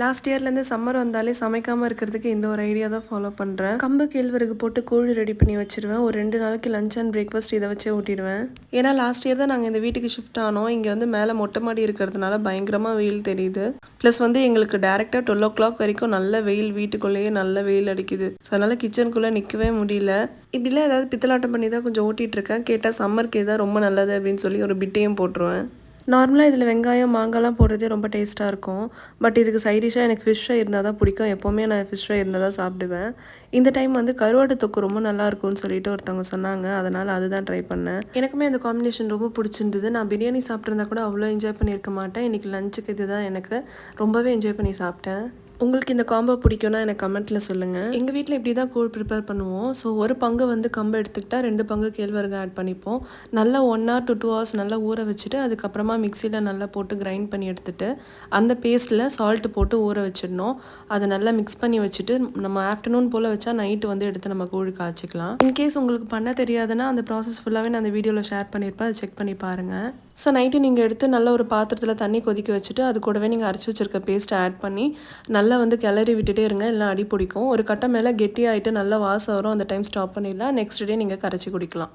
Last இயர்லேருந்து summer வந்தாலே சமைக்காமல் இருக்கிறதுக்கு இந்த ஒரு ஐடியா தான் ஃபாலோ பண்ணுறேன். கம்பு கேழ்வரகு போட்டு கூழ் ரெடி பண்ணி வச்சிருவேன். ஒரு 2 நாளைக்கு லஞ்ச் அண்ட் பிரேக்ஃபாஸ்ட் இதை வச்சே ஊட்டிடுவேன். ஏன்னா லாஸ்ட் இயர் தான் நாங்கள் இந்த வீட்டுக்கு ஷிஃப்ட் ஆனோம். இங்கே வந்து மேலே மொட்டை மாடி இருக்கிறதுனால பயங்கரமாக வெயில் தெரியுது. ப்ளஸ் வந்து எங்களுக்கு டேரெக்டாக 12 o'clock வரைக்கும் நல்ல வெயில், வீட்டுக்குள்ளேயே நல்ல வெயில் அடிக்குது. ஸோ அதனால் கிச்சனுக்குள்ளே நிற்கவே முடியல. இப்படிலாம் ஏதாவது பித்தலாட்டம் பண்ணி தான் கொஞ்சம் ஓட்டிகிட்டு இருக்கேன். கேட்டால் சம்மருக்கு இதான் ரொம்ப நல்லது அப்படின்னு சொல்லி ஒரு பிட்டையும் போட்டுருவேன். நார்மலாக இதில் வெங்காயம் மாங்காய்லாம் போடுறதே ரொம்ப டேஸ்ட்டாக இருக்கும். பட் இதுக்கு சைடிஷாக எனக்கு ஃபிஷ் ஃப்ரை இருந்தால் தான் பிடிக்கும். எப்போவுமே நான் ஃபிஷ் ஃப்ரை இருந்தால் தான் சாப்பிடுவேன். இந்த டைம் வந்து கருவாட்டு தொக்கு ரொம்ப நல்லாயிருக்கும்னு சொல்லிட்டு ஒருத்தவங்க சொன்னாங்க. அதனால் அதுதான் ட்ரை பண்ணேன். எனக்குமே அந்த காம்பினேஷன் ரொம்ப பிடிச்சிருந்தது. நான் பிரியாணி சாப்பிட்ருந்தா கூட அவ்வளோ என்ஜாய் பண்ணியிருக்க மாட்டேன். இன்றைக்கி லஞ்சுக்கு இது தான் எனக்கு ரொம்பவே என்ஜாய் பண்ணி சாப்பிட்டேன். உங்களுக்கு இந்த காம்போ பிடிக்கும்னா எனக்கு கமெண்ட்டில் சொல்லுங்கள். எங்கள் வீட்டில் இப்படி தான் கூழ் ப்ரிப்பேர் பண்ணுவோம். ஸோ ஒரு பங்கு வந்து கம்பு எடுத்துக்கிட்டால் 2 பங்கு கேழ்வரகு ஆட் பண்ணிப்போம். நல்லா 1 hour to 2 hours நல்லா ஊற வச்சுட்டு அதுக்கப்புறமா மிக்சியில் நல்லா போட்டு கிரைண்ட் பண்ணி எடுத்துகிட்டு அந்த பேஸ்ட்டில் சால்ட்டு போட்டு ஊற வச்சிடணும். அதை நல்லா மிக்ஸ் பண்ணி வச்சுட்டு நம்ம ஆஃப்டர்நூன் போல் வச்சா நைட்டு வந்து எடுத்து நம்ம கூழ் காய்ச்சிக்கலாம். இன்கேஸ் உங்களுக்கு பண்ண தெரியாதுன்னா அந்த ப்ராசஸ் ஃபுல்லாகவே நான் அந்த வீடியோவில் ஷேர் பண்ணியிருப்பேன். அதை செக் பண்ணி பாருங்கள். ஸோ நைட்டு நீங்கள் எடுத்து நல்ல ஒரு பாத்திரத்தில் தண்ணி கொதிக்க வச்சுட்டு அது கூடவே நீங்கள் அரைச்சி வச்சுருக்க பேஸ்ட்டை ஆட் பண்ணி நல்லா வந்து கிளறி விட்டுட்டே இருங்க. எல்லாம் அடி பிடிக்கும். ஒரு கட்டம் மேலே கெட்டியாகிட்டு நல்லா வாசம் வரும். அந்த டைம் ஸ்டாப் பண்ணிடலாம். நெக்ஸ்ட் டே நீங்கள் கரைச்சி குடிக்கலாம்.